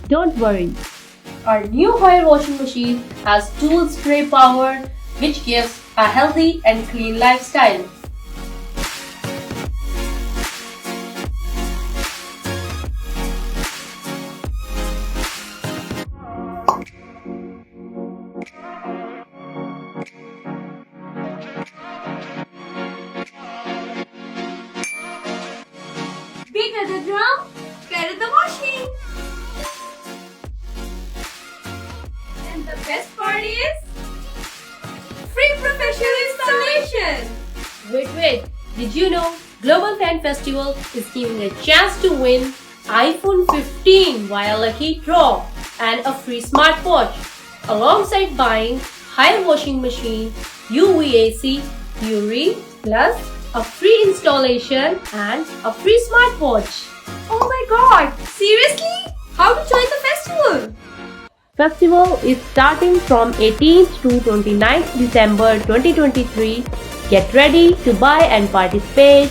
Don't worry. Our new hair washing machine has dual spray power, which gives a healthy and clean lifestyle. Bigger the drum, better the washing. And the best part is free professional installation. Wait. Did you know Global Fan Festival is giving a chance to win iPhone 15 via lucky draw and a free smartwatch alongside buying hair washing machine, UVAC, PURI plus a free installation and a free smartwatch. Oh my god, seriously? How to join the festival? Festival is starting from 18th to 29th December 2023. Get ready to buy and participate.